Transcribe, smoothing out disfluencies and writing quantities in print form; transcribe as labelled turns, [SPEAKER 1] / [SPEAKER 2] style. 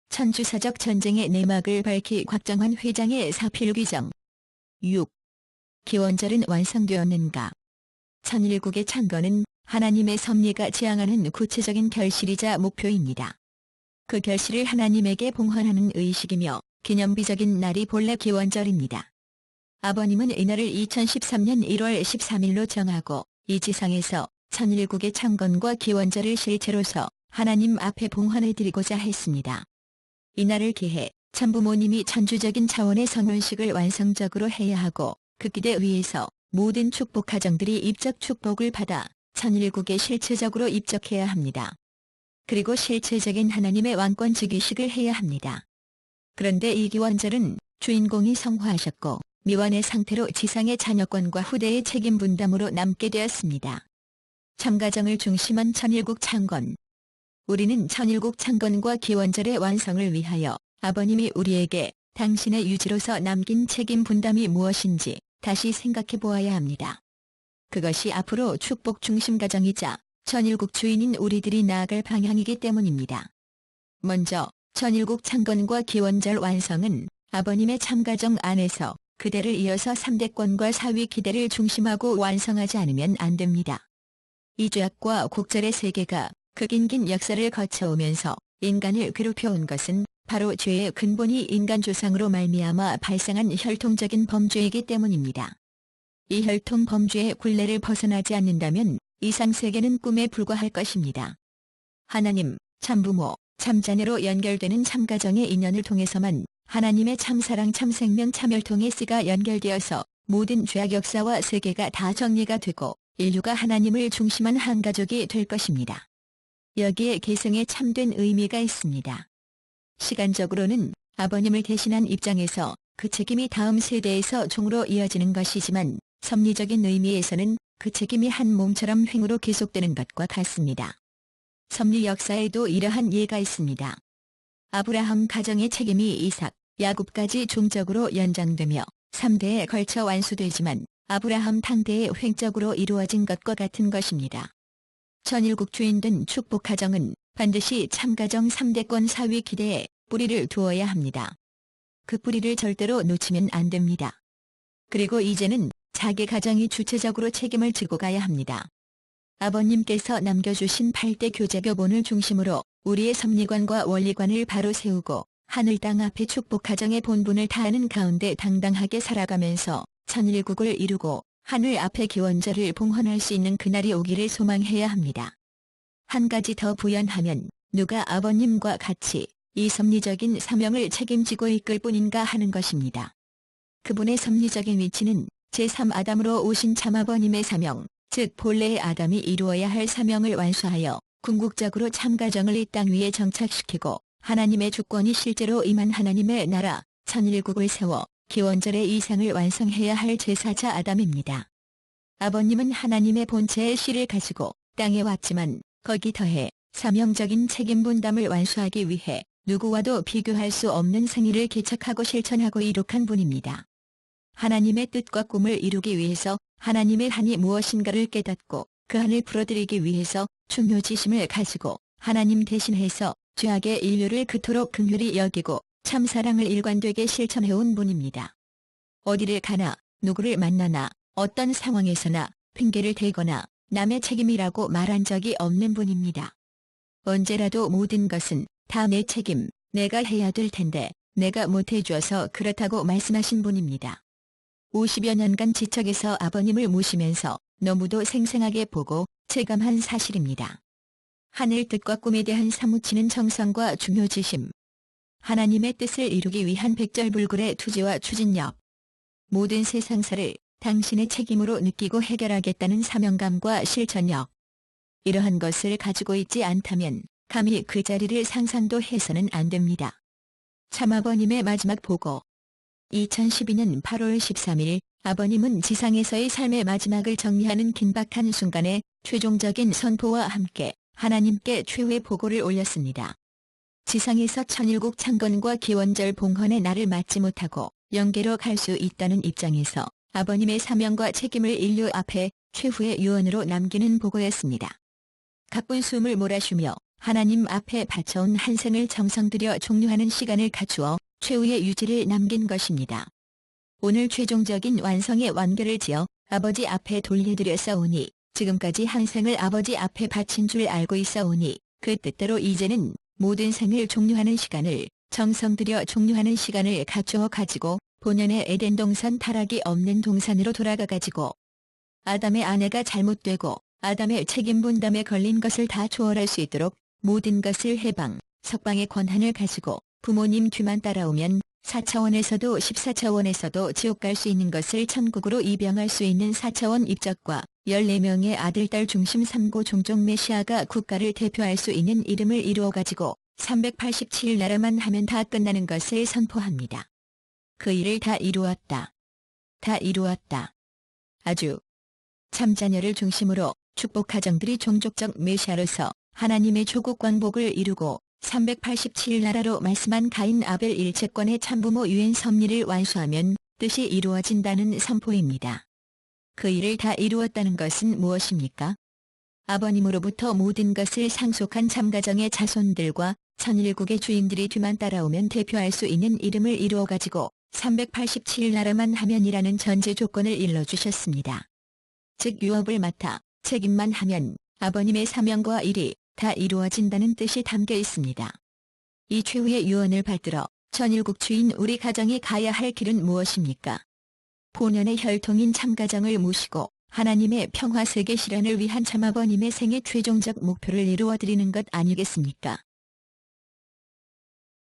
[SPEAKER 1] 천주사적 전쟁의 내막을 밝히 곽정환 회장의 사필규정. 6. 기원절은 완성되었는가? 천일국의 창건은 하나님의 섭리가 지향하는 구체적인 결실이자 목표입니다. 그 결실을 하나님에게 봉헌하는 의식이며 기념비적인 날이 본래 기원절입니다. 아버님은 이날을 2013년 1월 13일로 정하고 이 지상에서 천일국의 창건과 기원절을 실체로서 하나님 앞에 봉헌해드리고자 했습니다. 이날을 기해 천부모님이 천주적인 차원의 성혼식을 완성적으로 해야 하고 그 기대 위에서 모든 축복 가정들이 입적 축복을 받아 천일국에 실체적으로 입적해야 합니다. 그리고 실체적인 하나님의 왕권 즉위식을 해야 합니다. 그런데 이 기원절은 주인공이 성화하셨고 미완의 상태로 지상의 자녀권과 후대의 책임 분담으로 남게 되었습니다. 참가정을 중심한 천일국 창건. 우리는 천일국 창건과 기원절의 완성을 위하여 아버님이 우리에게 당신의 유지로서 남긴 책임 분담이 무엇인지 다시 생각해 보아야 합니다. 그것이 앞으로 축복 중심 가정이자 천일국 주인인 우리들이 나아갈 방향이기 때문입니다. 먼저 천일국 창건과 기원절 완성은 아버님의 참가정 안에서 그대를 이어서 3대권과 사위 기대를 중심하고 완성하지 않으면 안 됩니다. 이 죄악과 곡절의 세계가 그 긴긴 역사를 거쳐오면서 인간을 괴롭혀온 것은 바로 죄의 근본이 인간 조상으로 말미암아 발생한 혈통적인 범죄이기 때문입니다. 이 혈통 범죄의 굴레를 벗어나지 않는다면 이상세계는 꿈에 불과할 것입니다. 하나님, 참부모, 참자녀로 연결되는 참가정의 인연을 통해서만 하나님의 참사랑 참생명 참혈통의 씨가 연결되어서 모든 죄악 역사와 세계가 다 정리가 되고 인류가 하나님을 중심한 한 가족이 될 것입니다. 여기에 계승에 참된 의미가 있습니다. 시간적으로는 아버님을 대신한 입장에서 그 책임이 다음 세대에서 종으로 이어지는 것이지만 섭리적인 의미에서는 그 책임이 한 몸처럼 횡으로 계속되는 것과 같습니다. 섭리 역사에도 이러한 예가 있습니다. 아브라함 가정의 책임이 이삭, 야곱까지 종적으로 연장되며 3대에 걸쳐 완수되지만 아브라함 탕대에 횡적으로 이루어진 것과 같은 것입니다. 천일국 주인된 축복 가정은 반드시 참가정 3대권 사위 기대에 뿌리를 두어야 합니다. 그 뿌리를 절대로 놓치면 안 됩니다. 그리고 이제는 자기 가정이 주체적으로 책임을 지고 가야 합니다. 아버님께서 남겨주신 8대 교제교본을 중심으로 우리의 섭리관과 원리관을 바로 세우고 하늘 땅 앞에 축복 가정의 본분을 다하는 가운데 당당하게 살아가면서 천일국을 이루고 하늘 앞에 기원절을 봉헌할 수 있는 그날이 오기를 소망해야 합니다. 한 가지 더 부연하면 누가 아버님과 같이 이 섭리적인 사명을 책임지고 이끌 뿐인가 하는 것입니다. 그분의 섭리적인 위치는 제3아담으로 오신 참아버님의 사명, 즉 본래의 아담이 이루어야 할 사명을 완수하여 궁극적으로 참가정을 이 땅 위에 정착시키고 하나님의 주권이 실제로 임한 하나님의 나라, 천일국을 세워 기원절의 이상을 완성해야 할 제사자 아담입니다. 아버님은 하나님의 본체의 씨를 가지고 땅에 왔지만 거기 더해 사명적인 책임 분담을 완수하기 위해 누구와도 비교할 수 없는 생일을 개척하고 실천하고 이룩한 분입니다. 하나님의 뜻과 꿈을 이루기 위해서 하나님의 한이 무엇인가를 깨닫고 그 한을 풀어드리기 위해서 중요지심을 가지고 하나님 대신해서 죄악의 인류를 그토록 긍휼히 여기고 참사랑을 일관되게 실천해온 분입니다. 어디를 가나 누구를 만나나 어떤 상황에서나 핑계를 대거나 남의 책임이라고 말한 적이 없는 분입니다. 언제라도 모든 것은 다 내 책임, 내가 해야 될 텐데 내가 못해줘서 그렇다고 말씀하신 분입니다. 50여 년간 지척에서 아버님을 모시면서 너무도 생생하게 보고 체감한 사실입니다. 하늘 뜻과 꿈에 대한 사무치는 정성과 중요지심. 하나님의 뜻을 이루기 위한 백절불굴의 투지와 추진력. 모든 세상사를 당신의 책임으로 느끼고 해결하겠다는 사명감과 실천력. 이러한 것을 가지고 있지 않다면 감히 그 자리를 상상도 해서는 안 됩니다. 참아버님의 마지막 보고. 2012년 8월 13일 아버님은 지상에서의 삶의 마지막을 정리하는 긴박한 순간에 최종적인 선포와 함께 하나님께 최후의 보고를 올렸습니다. 지상에서 천일국 창건과 기원절 봉헌의 날을 맞지 못하고 영계로 갈 수 있다는 입장에서 아버님의 사명과 책임을 인류 앞에 최후의 유언으로 남기는 보고였습니다. 가쁜 숨을 몰아쉬며 하나님 앞에 바쳐온 한 생을 정성 들여 종료하는 시간을 갖추어 최후의 유지를 남긴 것입니다. 오늘 최종적인 완성의 완결을 지어 아버지 앞에 돌려드렸사오니 지금까지 한 생을 아버지 앞에 바친 줄 알고 있사오니 그 뜻대로 이제는 모든 생을 종료하는 시간을 정성 들여 종료하는 시간을 갖추어 가지고 본연의 에덴 동산 타락이 없는 동산으로 돌아가 가지고 아담의 아내가 잘못되고 아담의 책임 분담에 걸린 것을 다 초월할 수 있도록 모든 것을 해방, 석방의 권한을 가지고 부모님 뒤만 따라오면 4차원에서도 14차원에서도 지옥 갈 수 있는 것을 천국으로 입양할 수 있는 4차원 입적과 14명의 아들, 딸 중심 3고 종족 메시아가 국가를 대표할 수 있는 이름을 이루어가지고 387나라만 하면 다 끝나는 것을 선포합니다. 그 일을 다 이루었다. 다 이루었다. 아주 참자녀를 중심으로 축복 가정들이 종족적 메시아로서 하나님의 조국 광복을 이루고 387나라로 말씀한 가인 아벨 일체권의 참부모 유엔 섭리를 완수하면 뜻이 이루어진다는 선포입니다. 그 일을 다 이루었다는 것은 무엇입니까? 아버님으로부터 모든 것을 상속한 참가정의 자손들과 천일국의 주인들이 뒤만 따라오면 대표할 수 있는 이름을 이루어가지고 387나라만 하면이라는 전제 조건을 일러주셨습니다. 즉 유업을 맡아 책임만 하면 아버님의 사명과 일이 다 이루어진다는 뜻이 담겨 있습니다. 이 최후의 유언을 받들어 천일국 주인 우리 가정이 가야 할 길은 무엇입니까? 본연의 혈통인 참가정을 모시고 하나님의 평화 세계 실현을 위한 참아버님의 생애 최종적 목표를 이루어드리는 것 아니겠습니까?